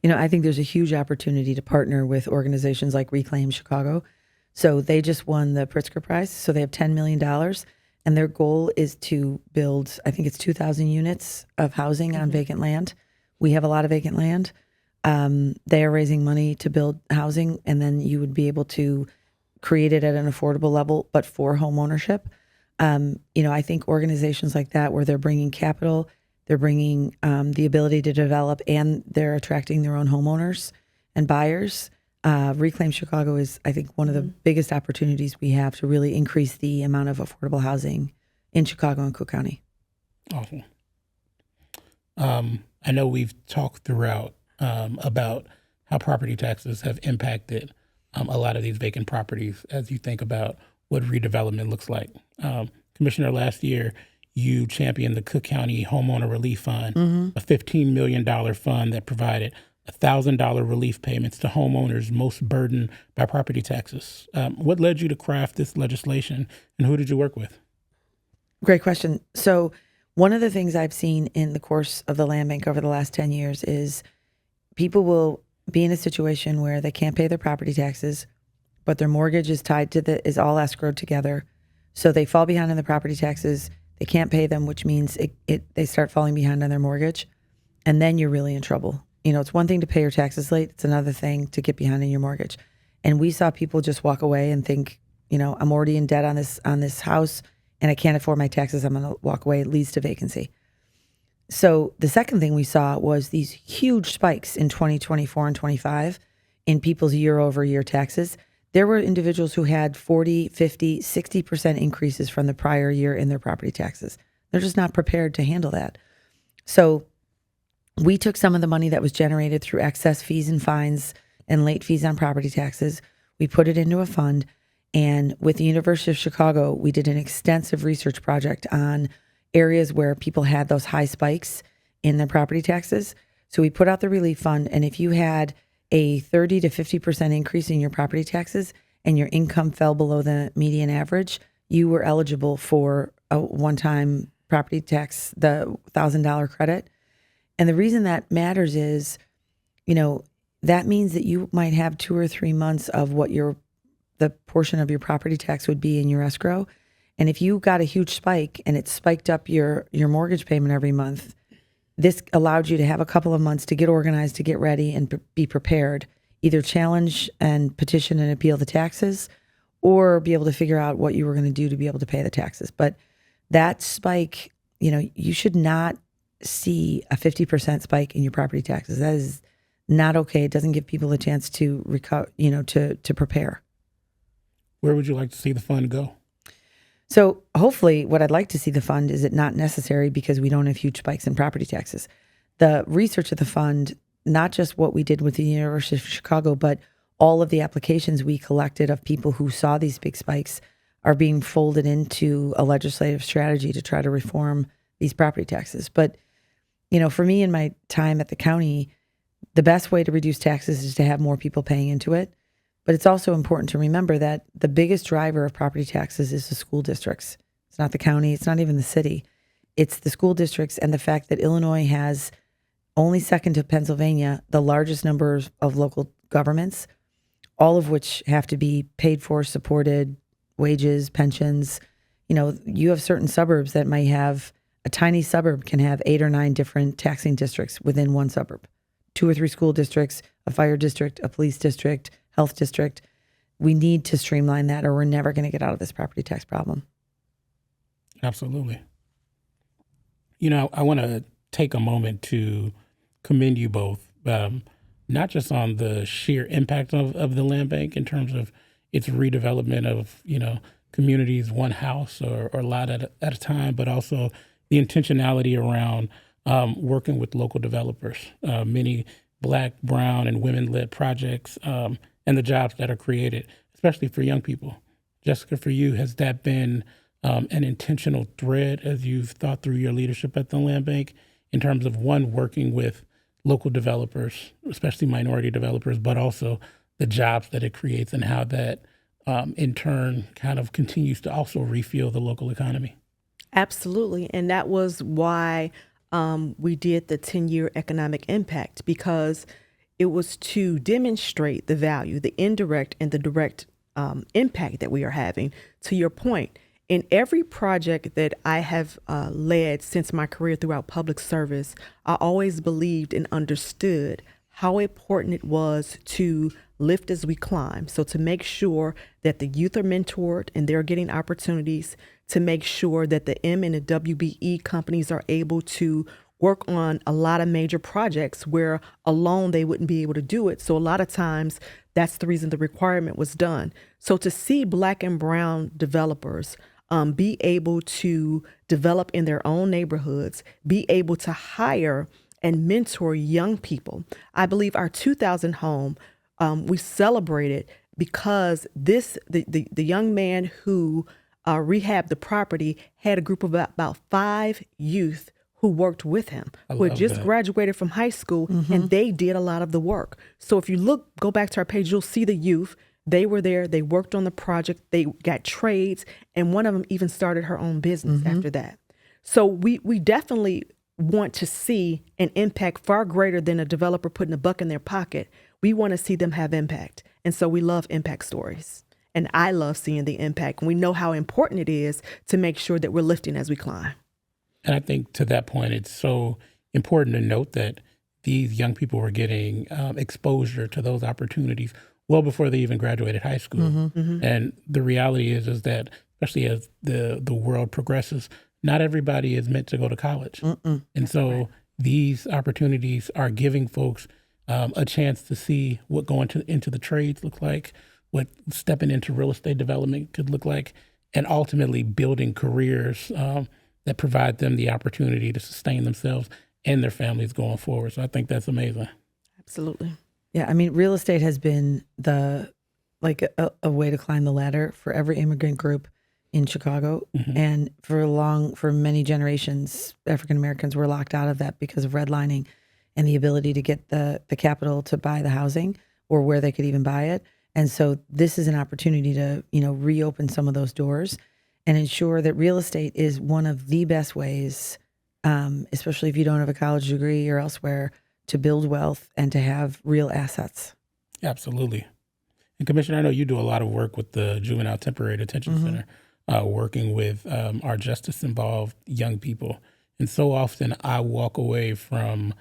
You know, I think there's a huge opportunity to partner with organizations like Reclaim Chicago. So they just won the Pritzker Prize. So they have $10 million. And their goal is to build, I think it's 2,000 units of housing on vacant land. We have a lot of vacant land. They are raising money to build housing, and then you would be able to create it at an affordable level, but for home ownership. You know, I think organizations like that, where they're bringing capital, they're bringing the ability to develop, and they're attracting their own homeowners and buyers. Reclaim Chicago is, I think, one of the biggest opportunities we have to really increase the amount of affordable housing in Chicago and Cook County. Awesome. I know we've talked throughout about how property taxes have impacted a lot of these vacant properties as you think about what redevelopment looks like. Commissioner, last year, you championed the Cook County Homeowner Relief Fund, a $15 million fund that provided $1,000 relief payments to homeowners most burdened by property taxes. What led you to craft this legislation, and who did you work with? Great question. So one of the things I've seen in the course of the land bank over the last 10 years is people will be in a situation where they can't pay their property taxes, but their mortgage is is all escrowed together. So they fall behind on the property taxes. They can't pay them, which means they start falling behind on their mortgage. And then you're really in trouble. You know, it's one thing to pay your taxes late. It's another thing to get behind on your mortgage. And we saw people just walk away and think, you know, I'm already in debt on this house and I can't afford my taxes. I'm going to walk away. It leads to vacancy. So the second thing we saw was these huge spikes in 2024 and 25 in people's year over year taxes. There were individuals who had 40, 50, 60% increases from the prior year in their property taxes. They're just not prepared to handle that. So we took some of the money that was generated through excess fees and fines and late fees on property taxes. We put it into a fund. And with the University of Chicago, we did an extensive research project on areas where people had those high spikes in their property taxes. So we put out the relief fund. And if you had a 30 to 50% increase in your property taxes and your income fell below the median average, you were eligible for a one-time property tax, the $1,000 credit. And the reason that matters is, you know, that means that you might have 2 or 3 months of what the portion of your property tax would be in your escrow. And if you got a huge spike and it spiked up your mortgage payment every month, this allowed you to have a couple of months to get organized, to get ready and be prepared, either challenge and petition and appeal the taxes or be able to figure out what you were going to do to be able to pay the taxes. But that spike, you should not see a 50% spike in your property taxes. That is not okay. It doesn't give people a chance to recover, to prepare. Where would you like to see the fund go? So hopefully what I'd like to see the fund is it not necessary because we don't have huge spikes in property taxes. The research of the fund, not just what we did with the University of Chicago, but all of the applications we collected of people who saw these big spikes are being folded into a legislative strategy to try to reform these property taxes. But, for me in my time at the county, the best way to reduce taxes is to have more people paying into it. But it's also important to remember that the biggest driver of property taxes is the school districts. It's not the county. It's not even the city. It's the school districts and the fact that Illinois has only second to Pennsylvania, the largest numbers of local governments, all of which have to be paid for, supported, wages, pensions. You have certain suburbs that might have, a tiny suburb can have 8 or 9 different taxing districts within one suburb. 2 or 3 school districts, a fire district, a police district, health district. We need to streamline that or we're never going to get out of this property tax problem. Absolutely. I want to take a moment to commend you both, not just on the sheer impact of the land bank in terms of its redevelopment of, communities, one house or a lot at a time, but also the intentionality around working with local developers, many Black, brown, and women-led projects, and the jobs that are created, especially for young people. Jessica, for you, has that been an intentional thread as you've thought through your leadership at the land bank in terms of, one, working with local developers, especially minority developers, but also the jobs that it creates and how that in turn kind of continues to also refuel the local economy? Absolutely. And that was why we did the 10-year economic impact, because it was to demonstrate the value, the indirect and the direct impact that we are having. To your point, in every project that I have led since my career throughout public service, I always believed and understood how important it was to lift as we climb. So to make sure that the youth are mentored and they're getting opportunities, to make sure that the M and the WBE companies are able to work on a lot of major projects where alone they wouldn't be able to do it. So a lot of times that's the reason the requirement was done. So to see Black and brown developers be able to develop in their own neighborhoods, be able to hire and mentor young people. I believe our 2000 home, we celebrated because the young man who rehabbed the property had a group of about 5 youth who worked with him, who had just graduated from high school, and they did a lot of the work. So if you go back to our page, you'll see the youth. They were there. They worked on the project. They got trades, and one of them even started her own business after that. So we definitely want to see an impact far greater than a developer putting a buck in their pocket. We want to see them have impact. And so we love impact stories. And I love seeing the impact. And we know how important it is to make sure that we're lifting as we climb. And I think to that point, it's so important to note that these young people were getting exposure to those opportunities well before they even graduated high school. And the reality is that, especially as the world progresses, not everybody is meant to go to college. And so these opportunities are giving folks a chance to see what going into the trades look like, what stepping into real estate development could look like, and ultimately building careers that provide them the opportunity to sustain themselves and their families going forward. So I think that's amazing. Absolutely. Yeah, I mean, real estate has been a way to climb the ladder for every immigrant group in Chicago. And for many generations, African Americans were locked out of that because of redlining and the ability to get the capital to buy the housing or where they could even buy it. And so this is an opportunity to, reopen some of those doors and ensure that real estate is one of the best ways, especially if you don't have a college degree or elsewhere, to build wealth and to have real assets. Absolutely. And Commissioner, I know you do a lot of work with the Juvenile Temporary Detention Center. working with our justice-involved young people. And so often I walk away from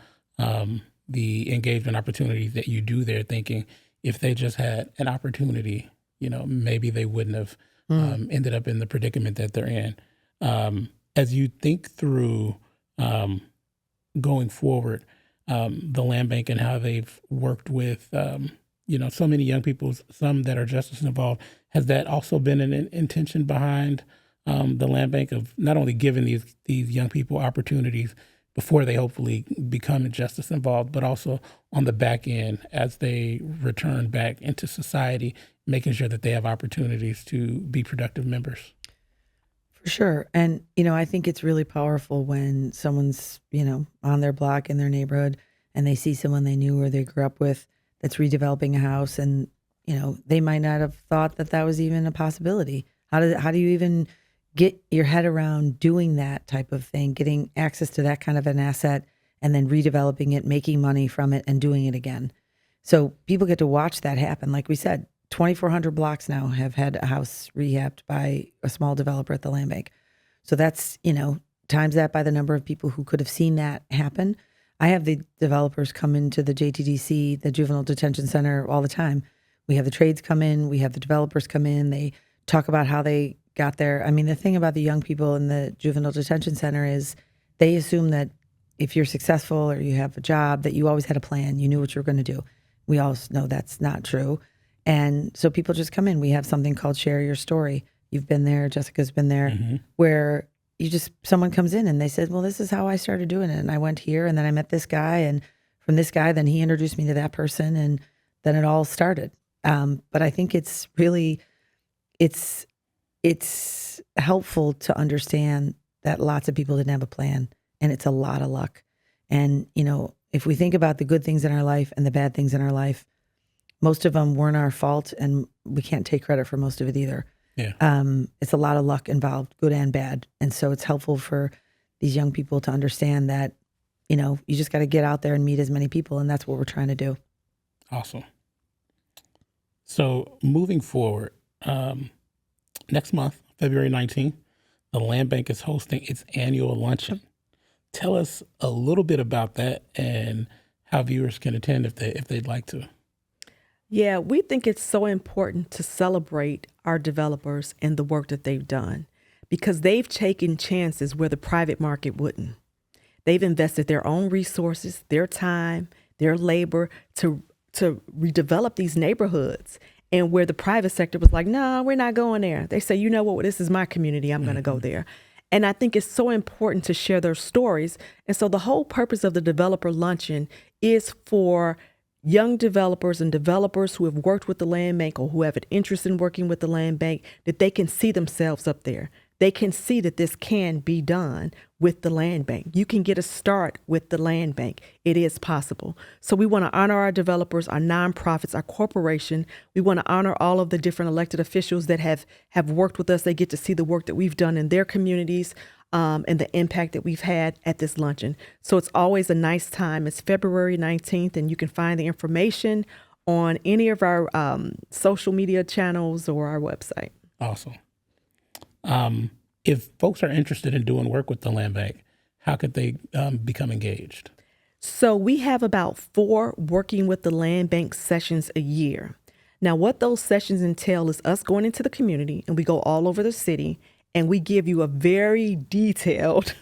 the engagement opportunities that you do there thinking if they just had an opportunity, maybe they wouldn't have ended up in the predicament that they're in. As you think through going forward, the land bank and how they've worked with, so many young people, some that are justice involved, has that also been an intention behind the land bank of not only giving these young people opportunities before they hopefully become justice involved, but also on the back end as they return back into society, making sure that they have opportunities to be productive members? For sure. And, I think it's really powerful when someone's, on their block in their neighborhood and they see someone they knew or they grew up with that's redeveloping a house and, they might not have thought that that was even a possibility. How do you even get your head around doing that type of thing, getting access to that kind of an asset and then redeveloping it, making money from it and doing it again? So people get to watch that happen. Like we said, 2,400 blocks now have had a house rehabbed by a small developer at the land bank. So that's, times that by the number of people who could have seen that happen. I have the developers come into the JTDC, the Juvenile Detention Center, all the time. We have the trades come in, we have the developers come in, they talk about how they got there. I mean, the thing about the young people in the Juvenile Detention Center is they assume that if you're successful or you have a job, that you always had a plan, you knew what you were going to do. We all know that's not true. And so people just come in. We have something called Share Your Story. You've been there, Jessica's been there, where someone comes in and they said, well, this is how I started doing it. And I went here and then I met this guy. And from this guy, then he introduced me to that person. And then it all started. But I think it's really, it's helpful to understand that lots of people didn't have a plan and it's a lot of luck. And, if we think about the good things in our life and the bad things in our life, most of them weren't our fault and we can't take credit for most of it either. Yeah. It's a lot of luck involved, good and bad. And so it's helpful for these young people to understand that, you just got to get out there and meet as many people. And that's what we're trying to do. Awesome. So moving forward, next month, February 19th, the Land Bank is hosting its annual luncheon. Tell us a little bit about that and how viewers can attend if they'd like to. Yeah, we think it's so important to celebrate our developers and the work that they've done because they've taken chances where the private market wouldn't. They've invested their own resources, their time, their labor to redevelop these neighborhoods. And where the private sector was like, no, we're not going there. They say, you know what, this is my community. I'm going to go there. And I think it's so important to share their stories. And so the whole purpose of the developer luncheon is for young developers and developers who have worked with the land bank or who have an interest in working with the land bank, that they can see themselves up there. They can see that this can be done with the land bank. You can get a start with the land bank. It is possible. So we want to honor our developers, our nonprofits, our corporation. We want to honor all of the different elected officials that have worked with us. They get to see the work that we've done in their communities and the impact that we've had at this luncheon. So it's always a nice time. It's February 19th, and you can find the information on any of our social media channels or our website. Awesome. If folks are interested in doing work with the land bank, how could they become engaged? So we have about 4 working with the land bank sessions a year. Now, what those sessions entail is us going into the community, and we go all over the city, and we give you a very detailed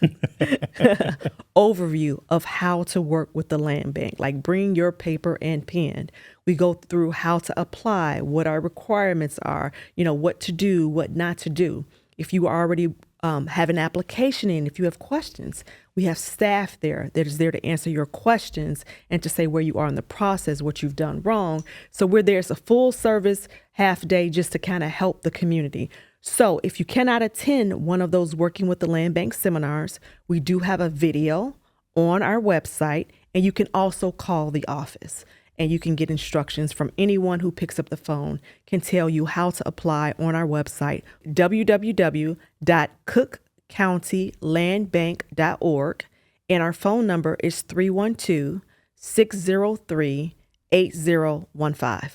overview of how to work with the land bank. Like, bring your paper and pen. We go through how to apply, what our requirements are, what to do, what not to do. If you already have an application in, if you have questions, we have staff there that is there to answer your questions and to say where you are in the process, what you've done wrong. So we're there as a full service half day just to kind of help the community. So if you cannot attend one of those working with the land bank seminars, we do have a video on our website, and you can also call the office. And you can get instructions from anyone who picks up the phone, can tell you how to apply on our website, www.cookcountylandbank.org. And our phone number is 312-603-8015.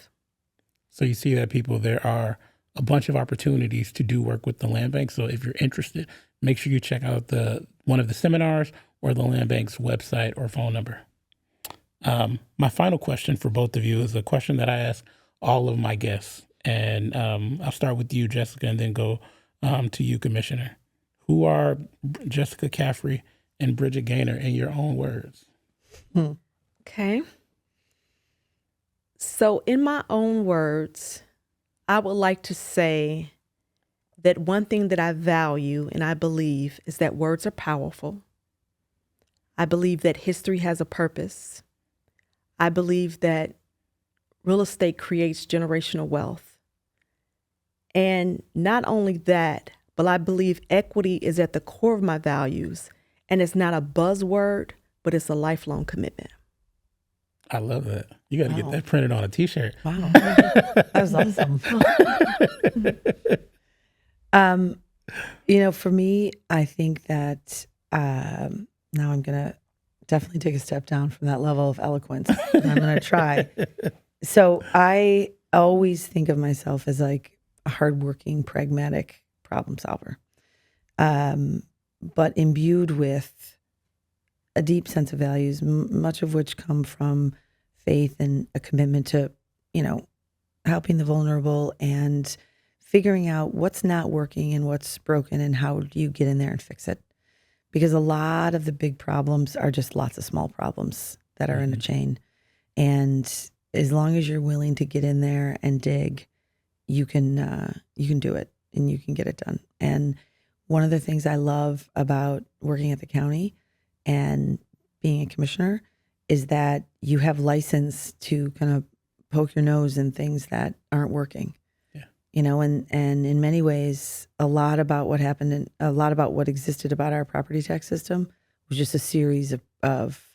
So you see that, people, there are a bunch of opportunities to do work with the land bank. So if you're interested, make sure you check out one of the seminars or the land bank's website or phone number. My final question for both of you is a question that I ask all of my guests. And I'll start with you, Jessica, and then go to you, Commissioner. Who are Jessica Caffrey and Bridget Gaynor in your own words? Okay. So in my own words, I would like to say that one thing that I value and I believe is that words are powerful. I believe that history has a purpose. I believe that real estate creates generational wealth. And not only that, but I believe equity is at the core of my values, and it's not a buzzword, but it's a lifelong commitment. I love that. You got to get that printed on a T-shirt. Wow. That was awesome. For me, I think that now I'm going to definitely take a step down from that level of eloquence. And I'm going to try. So I always think of myself as like a hardworking, pragmatic problem solver, but imbued with a deep sense of values, much of which come from faith and a commitment to, helping the vulnerable and figuring out what's not working and what's broken and how do you get in there and fix it. Because a lot of the big problems are just lots of small problems that are in a chain. And as long as you're willing to get in there and dig, you can do it and you can get it done. And one of the things I love about working at the county and being a commissioner is that you have license to kind of poke your nose in things that aren't working. Yeah. And in many ways, a lot about what happened and a lot about what existed about our property tax system was just a series of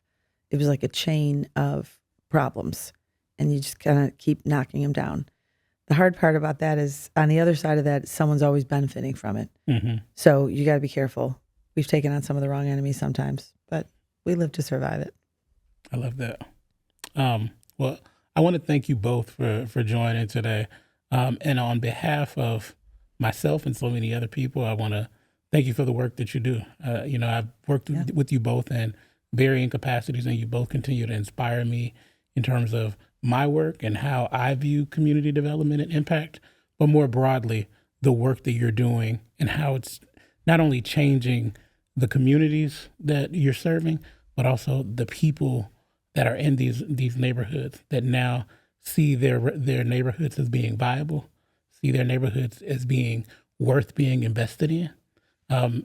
it was like a chain of problems, and you just kind of keep knocking them down. The hard part about that is on the other side of that, someone's always benefiting from it. Mm-hmm. So you got to be careful. We've taken on some of the wrong enemies sometimes, but we live to survive it. I love that. Well, I want to thank you both for joining today. And on behalf of myself and so many other people, I want to thank you for the work that you do. I've worked with you both in varying capacities, and you both continue to inspire me in terms of my work and how I view community development and impact, but more broadly, the work that you're doing and how it's not only changing the communities that you're serving, but also the people that are in these neighborhoods that now see their neighborhoods as being viable, see their neighborhoods as being worth being invested in,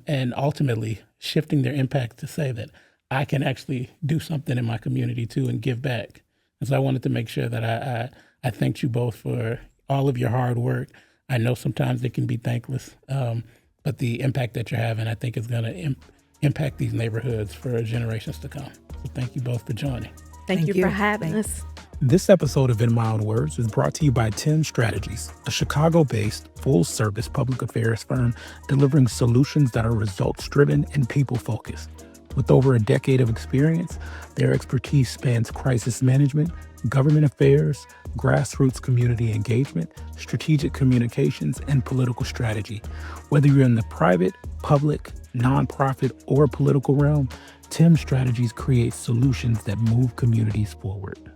and ultimately shifting their impact to say that I can actually do something in my community too and give back. And so I wanted to make sure that I thanked you both for all of your hard work. I know sometimes it can be thankless, but the impact that you're having, I think, is going to impact these neighborhoods for generations to come. So thank you both for joining. Thank you for having us. This episode of In My Own Words is brought to you by Tim Strategies, a Chicago-based, full-service public affairs firm delivering solutions that are results-driven and people-focused. With over a decade of experience, their expertise spans crisis management, government affairs, grassroots community engagement, strategic communications, and political strategy. Whether you're in the private, public, nonprofit, or political realm, Tim Strategies creates solutions that move communities forward.